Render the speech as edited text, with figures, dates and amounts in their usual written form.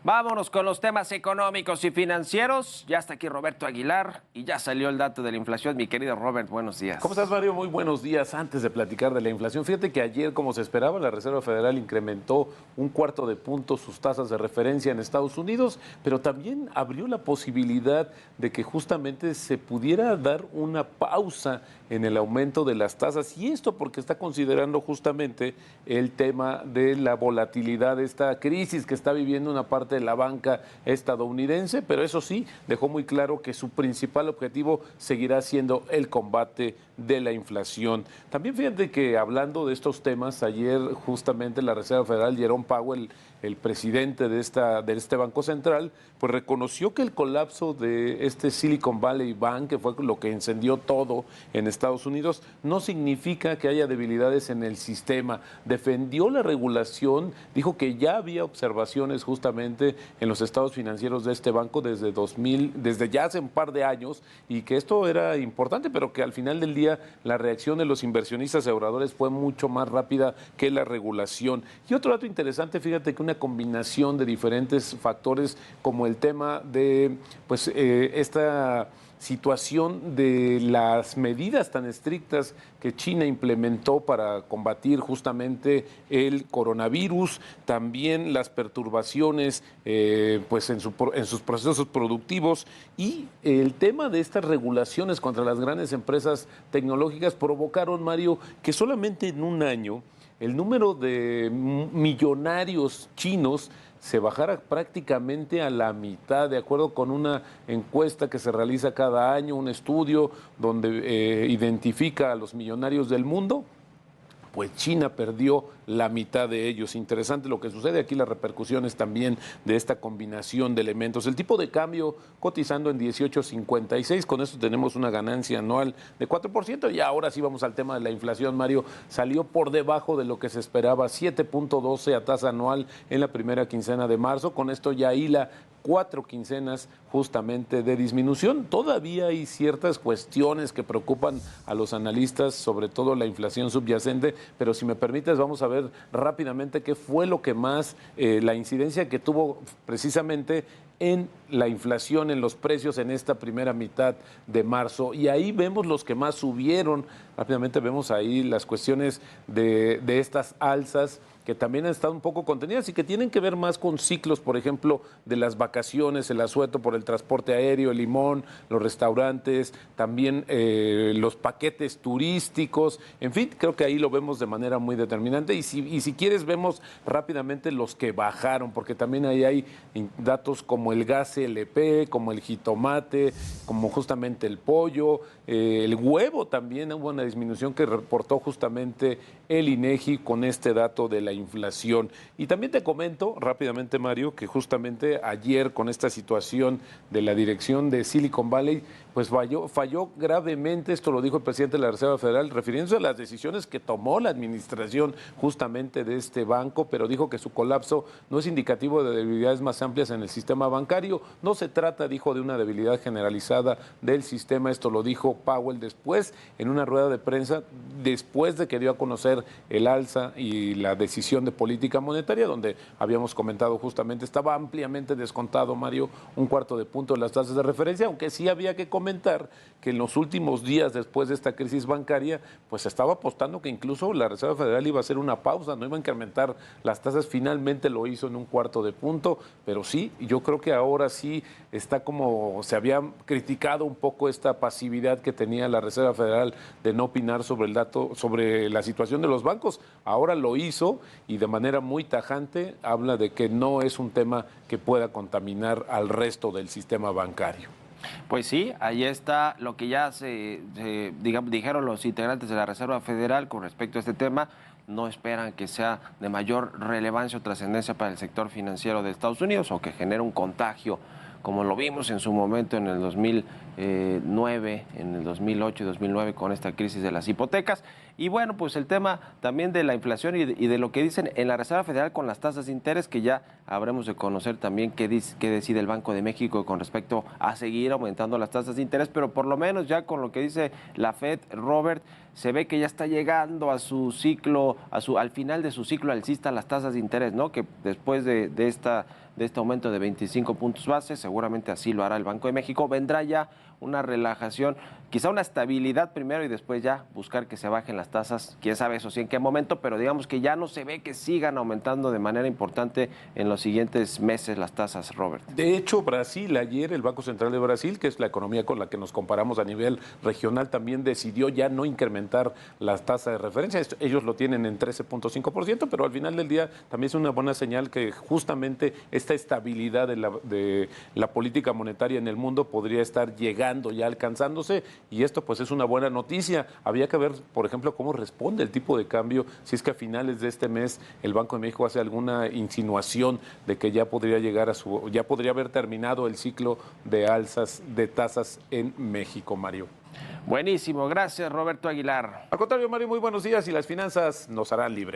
Vámonos con los temas económicos y financieros. Ya está aquí Roberto Aguilar y ya salió el dato de la inflación. Mi querido Robert, buenos días. ¿Cómo estás, Mario? Muy buenos días. Antes de platicar de la inflación, fíjate que ayer, como se esperaba, la Reserva Federal incrementó 1/4 de punto sus tasas de referencia en Estados Unidos, pero también abrió la posibilidad de que justamente se pudiera dar una pausa en el aumento de las tasas. Y esto porque está considerando justamente el tema de la volatilidad de esta crisis que está viviendo una parte de la banca estadounidense, pero eso sí, dejó muy claro que su principal objetivo seguirá siendo el combate de la inflación. También fíjate que hablando de estos temas, ayer justamente la Reserva Federal, Jerome Powell, el presidente de este Banco Central, pues reconoció que el colapso de este Silicon Valley Bank, que fue lo que encendió todo en Estados Unidos, no significa que haya debilidades en el sistema. Defendió la regulación, dijo que ya había observaciones justamente en los estados financieros de este banco desde ya hace un par de años, y que esto era importante, pero que al final del día la reacción de los inversionistas y ahorradores fue mucho más rápida que la regulación. Y otro dato interesante, fíjate que una combinación de diferentes factores, como el tema de esta situación de las medidas tan estrictas que China implementó para combatir justamente el coronavirus, también las perturbaciones en sus procesos productivos, y el tema de estas regulaciones contra las grandes empresas tecnológicas provocaron, Mario, que solamente en un año el número de millonarios chinos se bajara prácticamente a la mitad, de acuerdo con una encuesta que se realiza cada año, un estudio donde identifica a los millonarios del mundo. Pues China perdió la mitad de ellos. Interesante lo que sucede aquí, las repercusiones también de esta combinación de elementos. El tipo de cambio cotizando en 18.56, con esto tenemos una ganancia anual de 4%, y ahora sí vamos al tema de la inflación, Mario. Salió por debajo de lo que se esperaba, 7.12 a tasa anual en la primera quincena de marzo. Con esto ya hila 4 quincenas justamente de disminución. Todavía hay ciertas cuestiones que preocupan a los analistas, sobre todo la inflación subyacente, pero si me permites vamos a ver rápidamente qué fue lo que más, la incidencia que tuvo precisamente en la inflación, en los precios en esta primera mitad de marzo. Y ahí vemos los que más subieron. Rápidamente vemos ahí las cuestiones de estas alzas, que también han estado un poco contenidas y que tienen que ver más con ciclos, por ejemplo, de las vacaciones, el asueto por el transporte aéreo, el limón, los restaurantes, también los paquetes turísticos. En fin, creo que ahí lo vemos de manera muy determinante. Y si quieres, vemos rápidamente los que bajaron, porque también ahí hay datos como el gas LP, como el jitomate, como justamente el pollo, el huevo. También hubo una disminución que reportó justamente el INEGI con este dato de la inflación. Y también te comento rápidamente, Mario, que justamente ayer, con esta situación de la dirección de Silicon Valley, pues falló gravemente. Esto lo dijo el presidente de la Reserva Federal, refiriéndose a las decisiones que tomó la administración justamente de este banco, pero dijo que su colapso no es indicativo de debilidades más amplias en el sistema bancario. No se trata, dijo, de una debilidad generalizada del sistema. Esto lo dijo Powell después, en una rueda de prensa, después de que dio a conocer el alza y la decisión de política monetaria, donde habíamos comentado justamente, estaba ampliamente descontado, Mario, 1/4 de punto de las tasas de referencia, aunque sí había que comentar que en los últimos días después de esta crisis bancaria, pues se estaba apostando que incluso la Reserva Federal iba a hacer una pausa, no iba a incrementar las tasas. Finalmente lo hizo en 1/4 de punto, pero sí, yo creo que ahora sí está, como se había criticado un poco esta pasividad que tenía la Reserva Federal de no opinar sobre el dato, sobre la situación de los bancos. Ahora lo hizo y de manera muy tajante habla de que no es un tema que pueda contaminar al resto del sistema bancario. Pues sí, ahí está lo que ya dijeron los integrantes de la Reserva Federal con respecto a este tema. No esperan que sea de mayor relevancia o trascendencia para el sector financiero de Estados Unidos, o que genere un contagio, como lo vimos en su momento en el 2009, en el 2008 y 2009 con esta crisis de las hipotecas. Y bueno, pues el tema también de la inflación y de lo que dicen en la Reserva Federal con las tasas de interés, que ya habremos de conocer también qué decide el Banco de México con respecto a seguir aumentando las tasas de interés, pero por lo menos ya con lo que dice la Fed, Robert, se ve que ya está llegando a su ciclo, al final de su ciclo alcista las tasas de interés, ¿no? Que después de este aumento de 25 puntos base, seguramente así lo hará el Banco de México, vendrá ya una relajación, quizá una estabilidad primero y después ya buscar que se bajen las tasas, quién sabe eso sí en qué momento, pero digamos que ya no se ve que sigan aumentando de manera importante en los siguientes meses las tasas, Robert. De hecho, Brasil, ayer el Banco Central de Brasil, que es la economía con la que nos comparamos a nivel regional, también decidió ya no incrementar las tasas de referencia. Ellos lo tienen en 13.5%, pero al final del día también es una buena señal que justamente esta estabilidad de la política monetaria en el mundo podría estar llegando ya alcanzándose, y esto pues es una buena noticia. Había que ver, por ejemplo, cómo responde el tipo de cambio, si es que a finales de este mes el Banco de México hace alguna insinuación de que ya podría llegar ya podría haber terminado el ciclo de alzas de tasas en México, Mario. Buenísimo, gracias Roberto Aguilar. Al contrario, Mario, muy buenos días, y las finanzas nos harán libres.